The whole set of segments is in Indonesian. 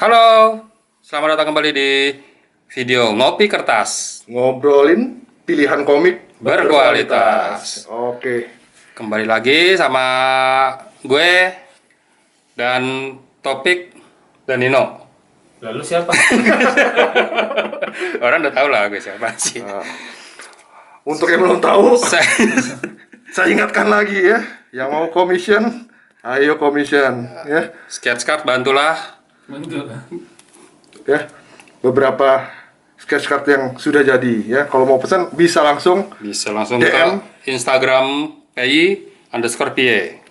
Halo, selamat datang kembali di video Ngopi Kertas Ngobrolin pilihan komik berkualitas. Oke. Kembali lagi sama gue dan Topik dan Nino. Lalu siapa? Orang udah tahu lah gue siapa sih. Untuk yang belum tahu, Saya- saya ingatkan lagi ya, yang mau commission, ayo commission ya. Sketch card bantulah. Betul. Ya. Beberapa sketch card yang sudah jadi ya. Kalau mau pesan bisa langsung. Bisa langsung DM. ke Instagram PI_PA.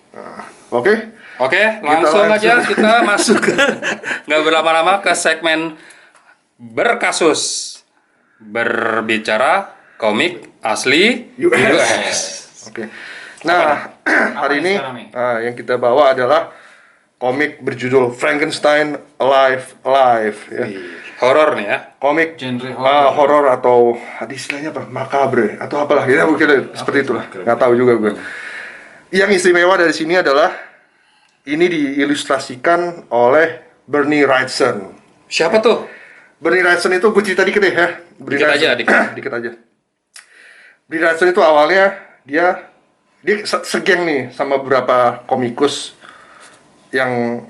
Oke. Oke, langsung langsung. aja kita masuk ke nggak berlama-lama ke segmen berkasus berbicara komik asli US. Oke. Nah, hari ini sekarang nih? yang kita bawa adalah komik berjudul Frankenstein Alive ya. Horor nih ya. Komik Genre horor atau ada istilahnya apa? Makabre atau apalah ya, mungkin seperti itulah. Nggak tahu juga gue. Yang istimewa dari sini adalah ini diilustrasikan oleh Bernie Wrightson. Siapa tuh? Bernie Wrightson itu gue cerita dikit ya. Bernie Dikit aja, Wrightson- dikit aja. Bernie Wrightson itu awalnya dia segeng nih sama beberapa komikus yang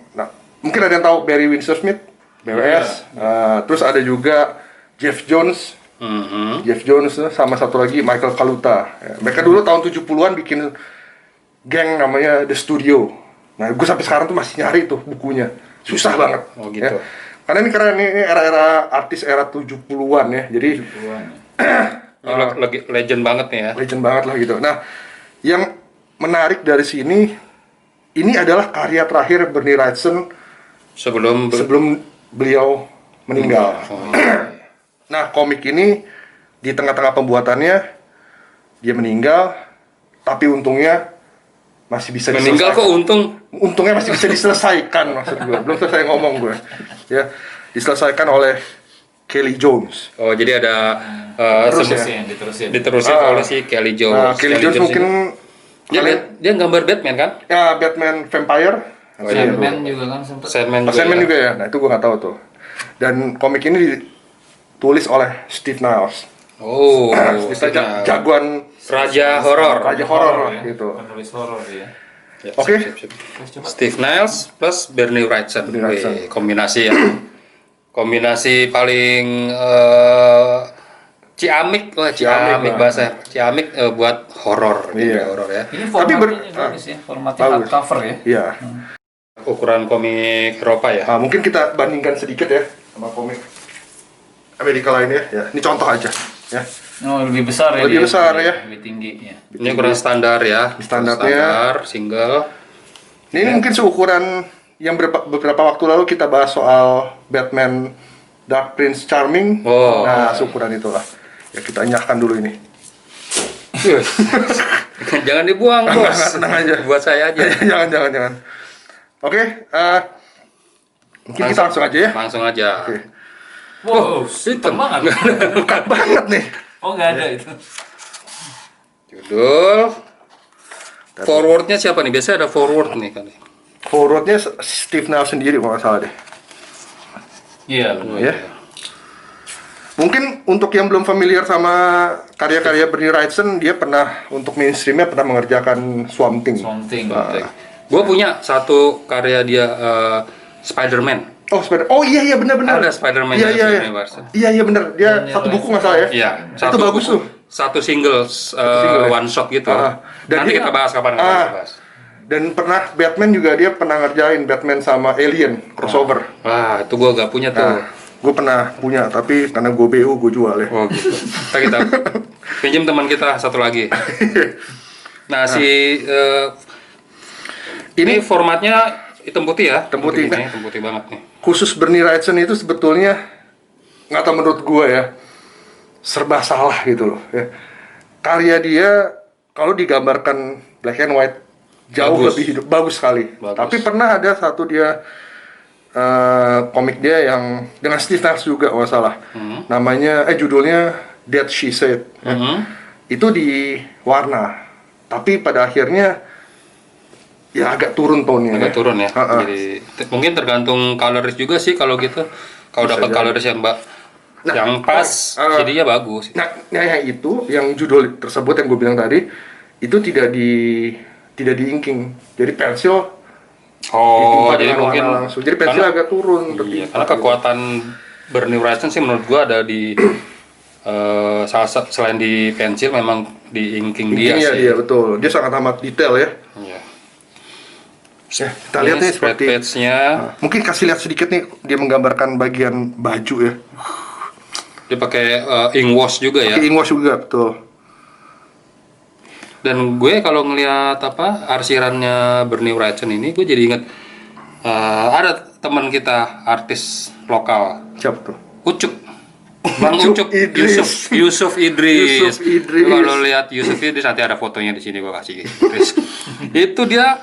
mungkin ada yang tahu Barry Windsor Smith, BWS. Terus ada juga Jeff Jones. Jeff Jones sama satu lagi Michael Kaluta. Ya, mereka dulu tahun 70-an bikin geng namanya The Studio. Nah, gue sampai sekarang tuh masih nyari tuh bukunya. Susah banget. Oh, gitu. Ya. Karena ini keren, ini era-era artis era 70-an ya. Jadi Ini lagi legend banget nih ya. legend banget lah gitu. Nah, yang menarik dari sini ini adalah karya terakhir Bernie Wrightson Sebelum beliau meninggal. Nah, komik ini di tengah-tengah pembuatannya dia meninggal, tapi untungnya masih bisa meninggal kok untung. untungnya masih bisa diselesaikan, maksud gue. Belum selesai ngomong gue. Ya, diselesaikan oleh Kelly Jones. Oh, jadi ada Terus diterusin. oleh si Kelly Jones. Nah, Kelly Jones mungkin dia gambar Batman kan? ya Batman Vampire. Oh, iya. Sandman juga kan sempet. Sandman juga. Sandman ya? juga ya. Nah, itu gue nggak tahu tuh. Dan komik ini ditulis oleh Steve Niles. Oh, Steve Niles, jagoan Raja horor. raja horor ya. gitu. Penulis horor dia. Ya, Oke. sip. Terus coba. Steve Niles plus Bernie Wrightson. Bernie Wrightson. Wih, kombinasi ya. Kombinasi paling ciamik lah, ciamik lah. bahasa. Ciamik buat horor, gitu, Iya. horor ya. Ini Tapi formatnya bagus ya, formatnya bagus. hardcover ya. Iya. Ukuran komik Eropa ya. Nah, mungkin kita bandingkan sedikit ya sama komik Amerika lainnya ya. Ini contoh aja ya. Oh, lebih besar ya. Lebih dia. besar ya. Lebih tinggi ya. Ini ukuran standar ya. Standarnya. Standar, single. Ini mungkin seukuran yang beberapa waktu lalu kita bahas soal Batman Dark Prince Charming. Oh. Nah, seukuran itulah. Ya kita nyahkan dulu ini. Jangan dibuang, bos. Tenang aja. Buat saya aja. jangan. Oke, mungkin kita langsung aja ya. Langsung aja. Oke. Wow, hitam banget. Bukan banget nih. Oh, nggak ada itu. Judul. Forwardnya siapa nih? Biasanya ada forward nih kan. Forwardnya Steve Niles sendiri kalau nggak salah deh. Iya, benar. Ya. Mungkin untuk yang belum familiar sama karya-karya Bernie Wrightson, dia pernah untuk mainstreamnya pernah mengerjakan Swamp Thing. Something. Gue punya satu karya dia Spider-Man. Oh iya benar. Ada Spider-Man Iya dari Bernie Wrightson. Iya benar. Dia satu buku nggak salah ya. Iya, Itu bagus tuh. Satu single, single ya? one shot gitu. Dan Nanti dia- kita bahas kapan kita bahas. Dan pernah Batman juga dia pernah ngerjain Batman sama Alien crossover. Wah, itu gue gak punya tuh. Nah, gue pernah punya tapi karena gue BU gue jual ya. Oh gitu. Kita pinjam teman kita satu lagi. Nah, ini formatnya hitam putih ya? Hitam putih. Ini hitam putih banget nih. Khusus Bernie Wrightson itu sebetulnya nggak tahu menurut gue ya serba salah gitu loh ya. Karya dia kalau digambarkan black and white jauh Bagus. lebih hidup, bagus sekali. Bagus. Tapi pernah ada satu dia komik dia yang dengan Steve Niles juga nggak salah. Namanya judulnya That She Said. Ya. Itu di warna. Tapi pada akhirnya ya agak turun tone-nya. Agak turun ya. Ha-ha. Jadi mungkin tergantung coloris juga sih kalau gitu. Kalau Bisa dapat jadi. coloris yang pas, jadinya bagus. Nah, yang itu, yang judul tersebut yang gue bilang tadi, itu tidak di inking. Jadi pensil Oh, ditimpa jadi dengan mungkin warna langsung. Jadi pensil agak turun. Iya, tertimpa karena gitu. kekuatan Bernie Wrightson sih menurut gua ada di selain di pensil memang di inking dia Inkingnya sih. dia betul. Dia sangat amat detail ya. Iya. Ya, kita lihat Ini nih spread seperti page-nya mungkin kasih lihat sedikit nih dia menggambarkan bagian baju ya. dia pakai ink wash juga ya. Pakai ink wash juga betul. Dan gue kalau ngelihat arsirannya Bernie Wrightson ini, gue jadi inget ada teman kita artis lokal, Siapa tuh? Ucup. Bang Ucup Ucup, Idris. Yusuf Idris. Yusuf Idris. Kalau lihat Yusuf Idris nanti ada fotonya di sini gue kasih Idris. Itu dia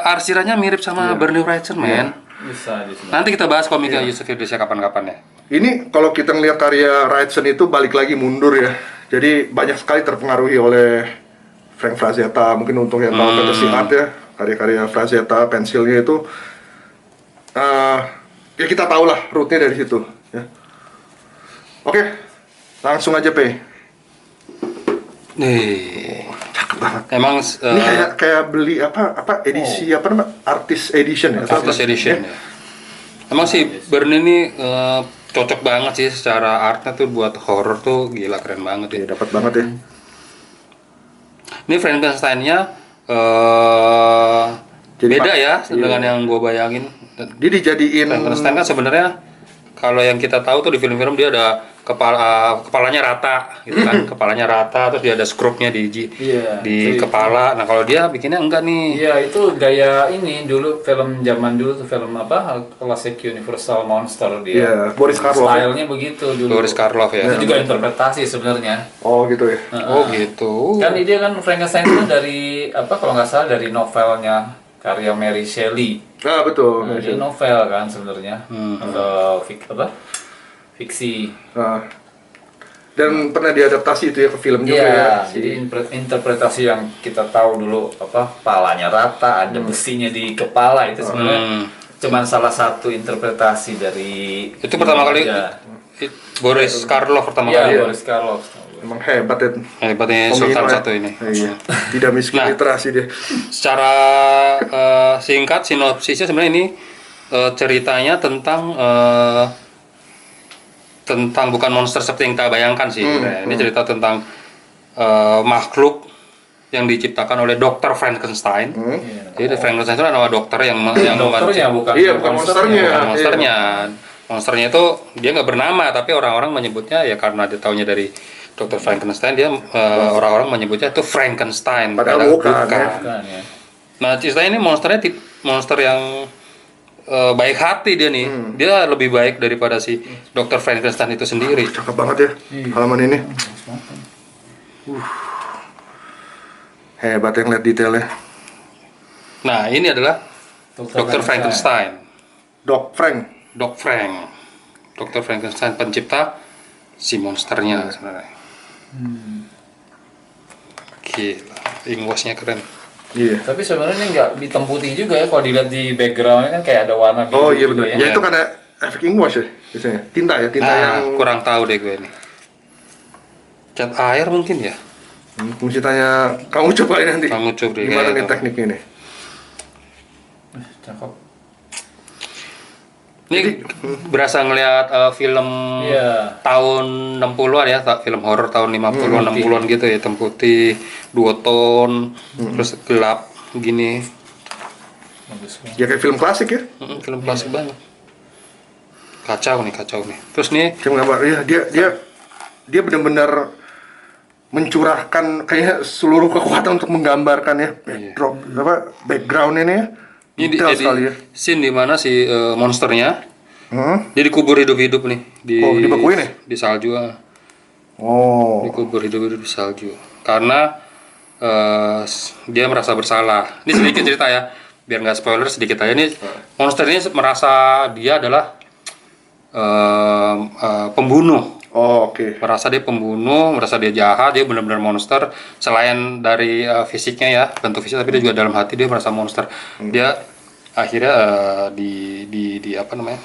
arsirannya mirip sama Bernie Wrightson, men. Bisa di sini. Nanti kita bahas komiknya Yusuf Idris ya kapan-kapan ya. Ini kalau kita ngelihat karya Wrightson itu balik lagi mundur ya. Jadi banyak sekali terpengaruhi oleh Frank Frazetta. Mungkin untuk yang tahu fantasy art ya, karya-karya Frazetta, pensilnya itu ya kita tahu lah rootnya dari situ ya. Oke, langsung aja Pe. Nih, Cakep banget. emang Ini kayak beli apa edisi apa namanya artist edition ya? atau Artist apa? Edition ya. Emang sih Bernie ini cocok banget sih secara artnya tuh buat horror tuh gila keren banget ya. Ya dapat banget ya. Ini Frankenstein-nya Jadi beda Pak, ya iya. dengan yang gue bayangin. Dia dijadiin Frankenstein kan sebenarnya kalau yang kita tahu tuh di film-film dia ada kepalanya rata gitu kan, kepalanya rata terus dia ada skrupnya Iya, di itu- kepala. Nah kalau dia bikinnya enggak nih. Iya, itu gaya ini dulu film zaman dulu tuh film apa? Classic Universal Monster dia. Iya, Boris Karloff. Stylenya begitu dulu. Boris Karloff ya. Itu juga interpretasi sebenarnya. Oh gitu ya. Oh gitu. Kan ide kan Frankenstein itu dari apa kalau nggak salah dari novelnya karya Mary Shelley. Nah betul. Nah, dia novel kan sebenarnya. Atau fiksi. Nah, dan pernah diadaptasi itu ya ke film juga ya. Iya, jadi interpretasi yang kita tahu dulu apa palanya rata, ada besinya di kepala itu sebenarnya cuman salah satu interpretasi dari Itu pertama kali aja. Boris Karloff pertama Iya, kali. Boris Karloff. Emang hebat ya. Hebatnya Tomino Sultan ya. satu ini. Iya. Tidak miskin Nah. literasi dia. Secara singkat sinopsisnya sebenarnya ini ceritanya tentang bukan monster seperti yang kita bayangkan sih. sebenarnya. Ini cerita tentang makhluk yang diciptakan oleh Dr. Frankenstein. Jadi Frankenstein itu adalah dokter yang Dokternya bukan Iya, bukan monsternya. bukan Iya. monsternya. Monsternya itu dia nggak bernama, tapi orang-orang menyebutnya ya karena dia taunya dari Dr. Frankenstein, dia orang-orang menyebutnya itu Frankenstein. Padahal bukan, ya. Bukan, ya. Nah, ceritanya ini monsternya monster yang baik hati dia nih. Dia lebih baik daripada si Dr. Frankenstein itu sendiri. Cakep banget ya halaman ini. Hebat yang lihat detailnya. Nah, ini adalah Dr. Frankenstein. Doc Frank. Doc Frank. Dr. Frankenstein pencipta si monsternya sebenarnya. Gila, ingwasnya keren. Iya. Tapi sebenarnya ini nggak hitam putih juga ya kalau dilihat di backgroundnya kan kayak ada warna biru Oh iya juga benar. ya. Ya itu karena efek ink wash ya biasanya. Tinta ya, tinta yang Kurang tahu deh gue nih. Cat air mungkin ya. mesti tanya kamu coba nanti. Kamu coba deh, Gimana kayak nih itu. tekniknya nih? Cakep. Ini berasa ngelihat film Iya. tahun 60-an ya, film horor tahun 50-an, 60-an gitu ya, hitam putih, 2 ton, terus gelap gini. Bagus banget. Ya kayak film klasik ya. Film klasik banget. Kacau nih. Terus nih, Kayak gambar. Iya, dia benar-benar mencurahkan kayak seluruh kekuatan untuk menggambarkan ya background ini ya. ini Detail sekali ya. scene di mana si monsternya dia dikubur hidup-hidup nih Oh, dibekuin ya? di salju. Oh. Dikubur hidup-hidup di salju. Karena dia merasa bersalah. Ini sedikit cerita ya, biar nggak spoiler sedikit aja. Ini monster ini merasa dia adalah pembunuh Oh, oke. Merasa dia pembunuh, merasa dia jahat, dia benar-benar monster. Selain dari fisiknya ya, bentuk fisik, tapi dia juga dalam hati dia merasa monster. Dia akhirnya di apa namanya?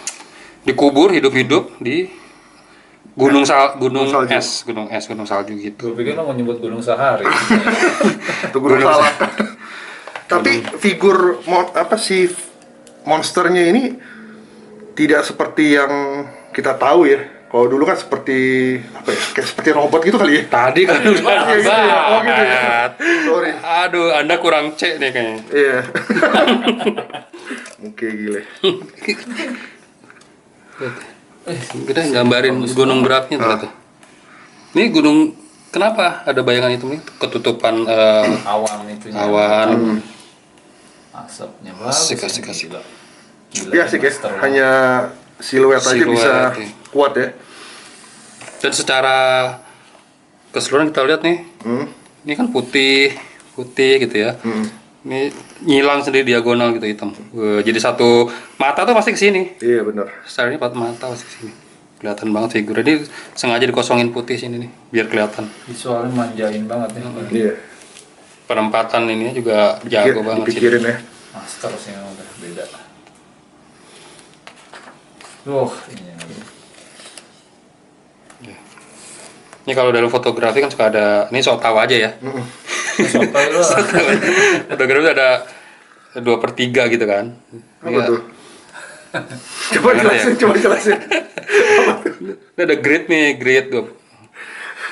Dikubur hidup-hidup di gunung es, gunung salju gitu. Gue pikir lo mau nyebut Gunung Sahari. Itu gue salah. Tapi figur monsternya ini tidak seperti yang kita tahu ya. Kalau dulu kan seperti apa ya? Kayak seperti robot gitu kali ya. Tadi kan udah Iya, gitu ya. Oh, gitu ya. banget. Sorry. Aduh, Anda kurang cek nih kayaknya. Iya. Oke, gile. Kita gambarin gunung beratnya ternyata. Ini gunung, kenapa ada bayangan itu nih? Ketutupan Awan itu. awan. Asapnya bagus. Asik. Gila. Iya sih ya. master lo. Hanya siluet aja Siluet, bisa iya. kuat ya. Dan secara keseluruhan kita lihat nih, ini kan putih gitu ya. Ini nyilang sendiri diagonal gitu hitam. Jadi satu mata tuh pasti ke sini. Iya benar. Secara ini mata pasti ke sini. Kelihatan banget figurnya. Ini sengaja dikosongin putih sini nih, biar kelihatan. Visualnya manjain banget ya. Iya. Penempatan ininya juga jago banget sih. Dipikirin ya. Master sih emang udah beda. Ini. Ini kalau dalam fotografi kan suka ada, ini sok tahu aja ya. Sotoy lo. Fotografi ada 2/3 gitu kan. Apa Iya. tuh? Coba jelasin. Ini ada grade nih, grade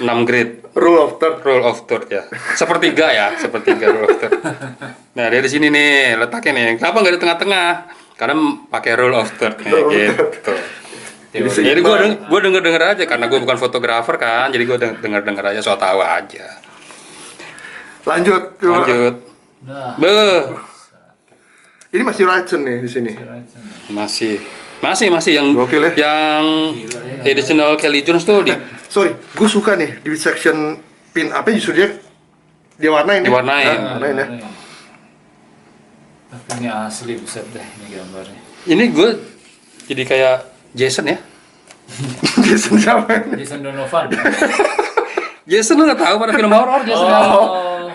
6 grade. Rule of third. Rule of third ya. Sepertiga rule of third. Nah, dari sini nih letaknya nih. Kenapa nggak di tengah-tengah? Karena pakai rule of third nih, gitu. Jadi gue denger aja karena gue bukan fotografer kan, jadi gue denger aja soal tahu aja. Lanjut. Nah, Beuh, Ini masih Raizen nih di sini. masih yang Gokil ya. yang additional Kelly Jones tuh Sorry, gue suka nih di section pin apa justru dia warnain. Diwarnain. Warnain ya. tapi ini asli buset deh ini gambarnya. Ini gue jadi kayak Jason ya. Jason siapa? Jason Donovan. Jason lu nggak tahu pada film horor Jason.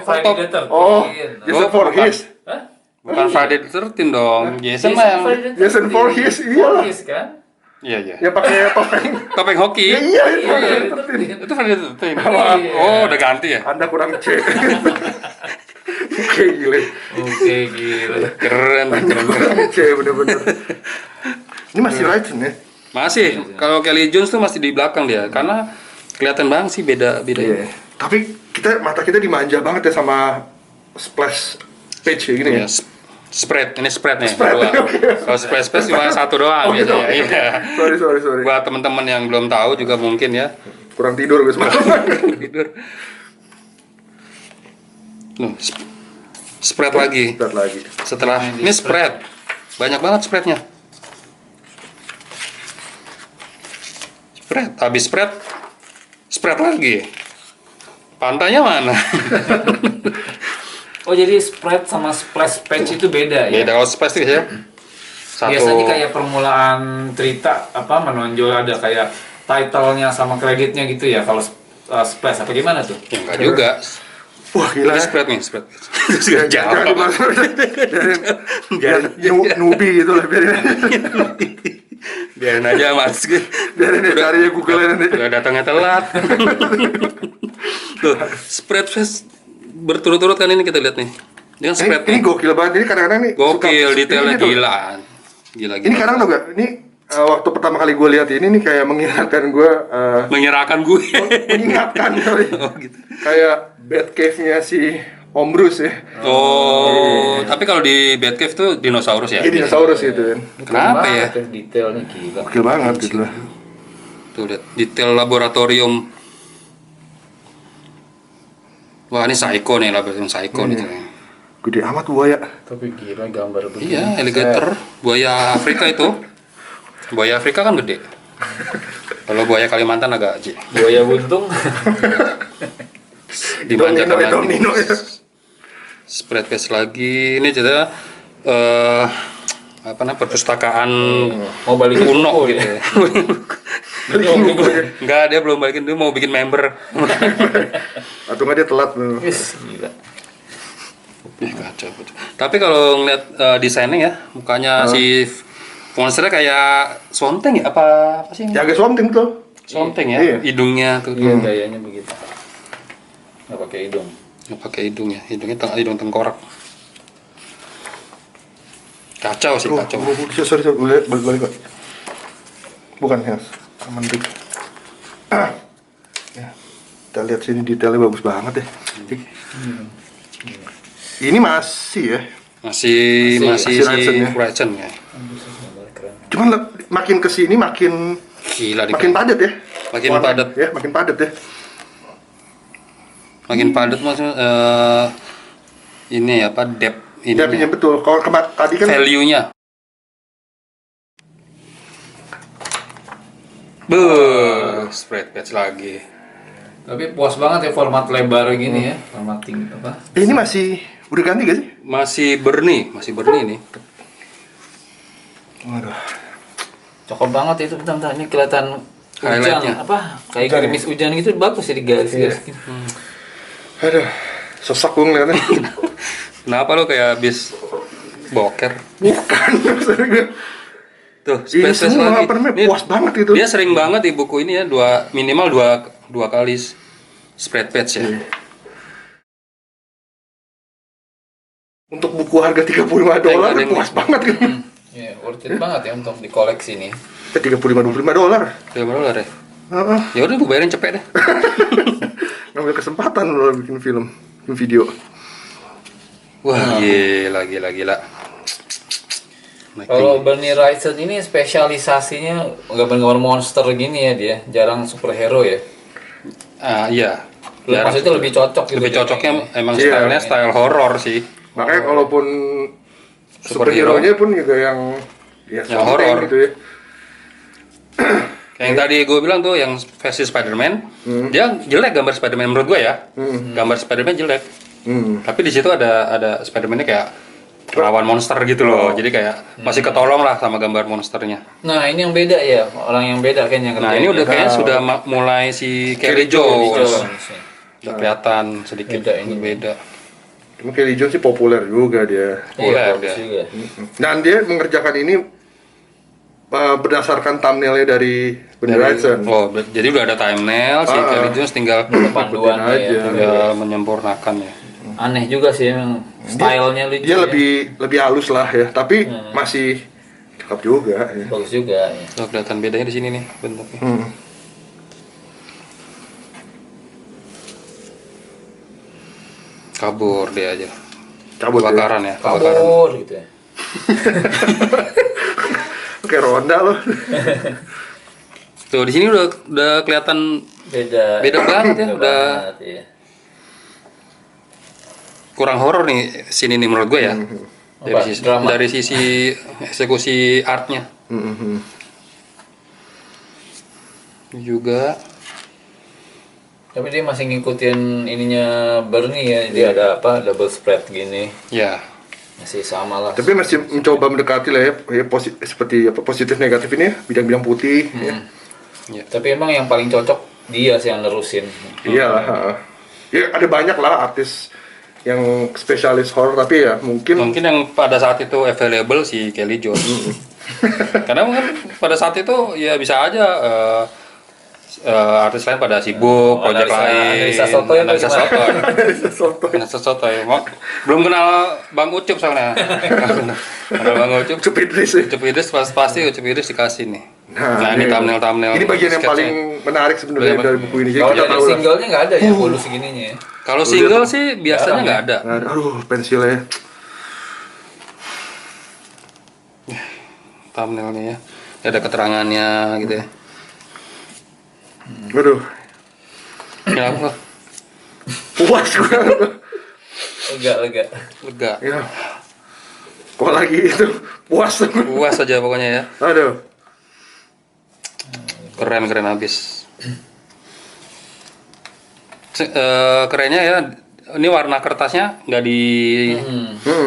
Friday the 13th. Oh, Jason Voorhees. Hah? Bukan Friday the 13 dong. Jason mah yang Jason Voorhees, iya. Voorhees kan? iya. Ya pakai topeng. Topeng hoki. Iya, itu. Itu Friday the 13. Iya. Oh, udah ganti ya? Anda kurang cek. Oke, gile. Oke, gila. Keren. Kurang cek bener-bener. Ini masih Raizen ya? Masih, kalau Kelly Jones tuh masih di belakang dia, karena kelihatan banget sih beda. Iya. Tapi mata kita dimanja banget ya sama splash page kayak gini ya. Ya, spread, ini spread nih. Spread, Dua. oke. Kalau spread cuma satu doang gitu. biasanya. Iya. Sorry. Buat teman-teman yang belum tahu juga mungkin ya. Kurang tidur gue semalam. Tidur. Nuh, spread lagi. Lihat lagi. Setelah ini spread, banyak banget spreadnya. Habis spread lagi. Pantainya mana? Oh, jadi spread sama splash page itu beda ya? Beda kalau splash itu ya. Biasanya kayak permulaan cerita menonjol ada kayak title-nya sama kreditnya gitu ya kalau splash apa gimana tuh? Ya enggak juga. Wah, gila. Ini spread nih, spread. Jangan dimasuk. Biarin newbie gitu lah, Biarin aja Mas. biarin dia cari ya Google nanti. Udah datangnya telat. Tuh, spread face berturut-turut kan ini kita lihat nih. Ini kan spread Ini gokil banget. Ini kadang-kadang nih gokil, detailnya ini tuh. gilaan. Gila. Ini kadang tuh gak? Ini waktu pertama kali gue lihat ini nih kayak mengingatkan gue mengerahkan gue. mengingatkan kali. Oh gitu. Kayak Batcave-nya si Om Bruce ya. Oh, tapi kalau di Batcave tuh dinosaurus ya? Ini dinosaurus gitu kan. Kenapa ya? Detailnya gila. Gokil banget gitu lah. Tuh lihat detail laboratorium. Wah, ini psycho nih, laboratorium psycho nih. Gede amat buaya. Tapi gila gambar begini. Iya, alligator, buaya Afrika itu. Buaya Afrika kan gede. Kalau buaya Kalimantan agak kecil. Buaya buntung. Dimanjakan lagi. Domino ya. Spread face lagi. Ini cerita apa namanya perpustakaan Mau balik kuno buku gitu ya. ya. Balikin bukunya. Enggak, dia belum balikin, dia mau bikin member. Atau nggak dia telat. Wis, gila. Ih, kacau. Tapi kalau ngeliat desainnya ya, mukanya si monsternya kayak Swonteng ya? Apa sih? Ya agak something tuh. Swonteng ya, Iya. hidungnya tuh. Iya, gayanya begitu. Nggak pakai hidung. Nggak pakai hidung ya, hidungnya hidung tengkorak. Kacau sih, kacau. Sorry, balik. Bukan ya, aman dik. Ya, kita lihat sini detailnya bagus banget ya. Ini masih ya, Masih masih Ryzen ya. Ryzen ya. cuman makin kesini makin Gila di makin padat ya. Makin Warna, padat. ya, makin padat ya. Makin padat maksudnya ini apa depth ini Depth-nya betul. Kalau tadi kan value-nya. Spread patch lagi. Tapi puas banget ya format lebar gini ya, formatting apa? ini masih udah ganti gak sih? Masih Bernie ini. Waduh. Cakep banget itu, bentar ini kelihatan Highlight-nya. hujan apa? Kayak Hujan gerimis hujan gitu, bagus ya digaris-garis gitu. Aduh, sesak gue ngeliatnya. Kenapa lo kayak habis boker? Bukan, maksudnya gue. Tuh, Ini space semua lagi. apa namanya, Ini puas banget itu. Dia sering banget di buku ini ya, minimal dua kali spread patch ya. Untuk buku harga $35 Ada yang- puas banget kan. Iya, worth it banget ya untuk dikoleksi nih. $35 $5 ya. Heeh. Ya udah, gue bayarin cepet deh. Ngambil kesempatan lo bikin film, bikin video. Wah, gila. Kalau Bernie Wrightson ini spesialisasinya gambar-gambar monster gini ya dia, jarang superhero ya. Iya. Maksudnya lebih cocok gitu. Lebih cocoknya emang Iya. stylenya style horror sih. Makanya kalaupun Superhero. superhero-nya pun juga yang Yang horor. gitu ya. Kayak yang tadi gue bilang tuh, yang versi Spider-Man, dia jelek gambar Spider-Man menurut gue ya. Gambar Spider-Man jelek. Tapi di situ ada Spider-Man-nya kayak lawan monster gitu loh. Jadi kayak masih ketolong lah sama gambar monsternya. Nah, ini yang beda ya, orang yang beda kayaknya Nah, kerjain ini udah ya. kayaknya sudah mulai si Kelly Jones. Jones. Udah kelihatan sedikit Beda ini. beda. Cuma Kelly Jones sih populer juga dia. Iya, Boleh, bagus dia. juga. Dan dia mengerjakan ini berdasarkan thumbnailnya dari Bernie Wrightson. Oh, jadi udah ada thumbnail, si Kelly Jones tinggal Panduan aja. ya. tinggal menyempurnakan ya. Aneh juga sih emang stylenya lucu. Dia ya. lebih halus lah ya, tapi masih cakep juga ya. Bagus juga ya. Oh, kelihatan bedanya di sini nih bentuknya. Kabur dia aja. Cabut ya. Kebakaran ya, kebakaran. Kabur gitu ya. Oke, ronda loh. Tuh di sini udah kelihatan Beda banget ya, udah banget, ya. kurang horor nih sini nih menurut gue ya. Apa? Drama? Dari sisi eksekusi artnya juga. Tapi dia masih ngikutin ininya Bernie ya. Dia ada apa? Double spread gini. Ya, Masih sama lah. Tapi masih mencoba mendekati lah ya, seperti apa positif negatif ini ya, bidang-bidang putih ya. Tapi emang yang paling cocok dia sih yang nerusin. Iyalah. Ya ada banyak lah artis yang spesialis horror, tapi ya mungkin yang pada saat itu available si Kelly Jones. Karena mungkin pada saat itu ya bisa aja artis lain pada sibuk, proyek lain. analisa sotoy apa Analisa gimana? sotoy. Analisa sotoy. Belum kenal Bang Ucup soalnya. Kenal Bang Ucup. Ucup Idris ya. Ucup Idris pasti Ucup Idris dikasih nih. Nah, ini thumbnail. ini bagian yang sketchnya. paling menarik sebenarnya Bagian- dari buku ini. Jadi Kalau kita dari tahu lah. singlenya nggak ada ya, bonus segininya ya. Kalau single sih biasanya nggak ada. Nah, aduh, pensilnya. Thumbnailnya ya. Ada keterangannya gitu ya. Aduh, Kenapa? puas gue. Lega. Lega. Ya. Kok lagi itu puas. Puas aja pokoknya ya. Aduh. Keren habis. Kerennya ya, ini warna kertasnya nggak di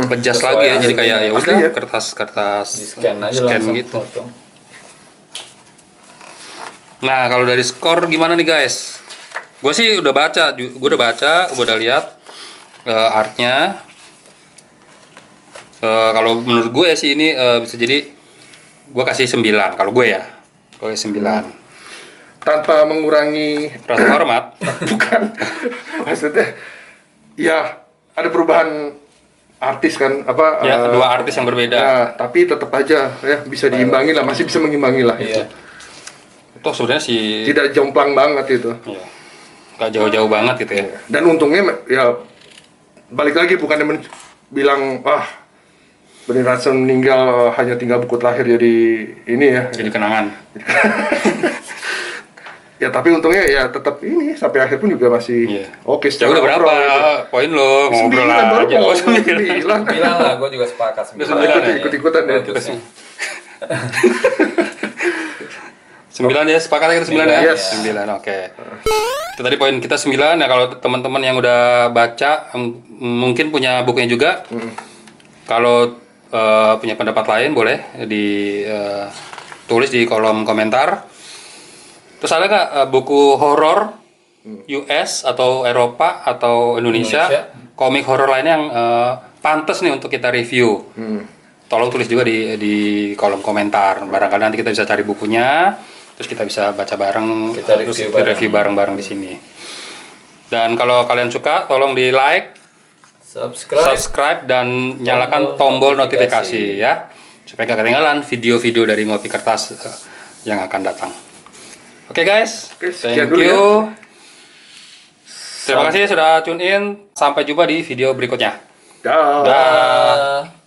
adjust Sesuai lagi ya, aja jadi kayak ya asli udah ya. kertas Di scan aja langsung gitu. potong. Nah, kalau dari skor gimana nih guys? Gue sih udah baca, gue udah lihat artnya. Kalau menurut gue sih ini bisa jadi gue kasih 9 kalau gue ya. Gue 9. Tanpa mengurangi Rasa hormat. bukan maksudnya ya ada perubahan artis kan apa Ya, dua artis yang berbeda. nah, tapi tetap aja ya bisa diimbangi lah, masih bisa mengimbangi lah. Iya. Toh sebenarnya sih Tidak jomplang banget itu. ya, gak jauh-jauh banget gitu ya. Dan untungnya ya balik lagi bukan bilang wah Bernie Ransom meninggal hanya tinggal buku terakhir jadi ini ya. Jadi kenangan. Ya tapi untungnya ya tetap ini sampai akhir pun juga masih Iya. oke Ya secara udah berapa overall gitu. poin lo ngobrol 9 baru aja. mau Oh, 9. 9. Bilang lah, gue juga sepakat. Udah 9 ya? Ikut-ikutan ya. Bagus. 9 ya, sepakat kita 9 ya? Yes. 9, oke. Itu tadi poin kita 9 ya. Kalau teman-teman yang udah baca mungkin punya bukunya juga. Kalau punya pendapat lain boleh tulis di kolom komentar. Terus ada nggak buku horor US atau Eropa atau Indonesia. Komik horor lainnya yang pantas nih untuk kita review? Tolong tulis juga di kolom komentar. Barangkali nanti kita bisa cari bukunya, terus kita bisa baca bareng, Kita terus review kita review bareng-bareng di sini. Dan kalau kalian suka, tolong di like, subscribe dan nyalakan tombol notifikasi ya, supaya gak ketinggalan video-video dari Ngopi Kertas yang akan datang. Oke guys, Oke, thank sekian dulu you. ya. Terima kasih sudah tune in. Sampai jumpa di video berikutnya. Dah. Dah.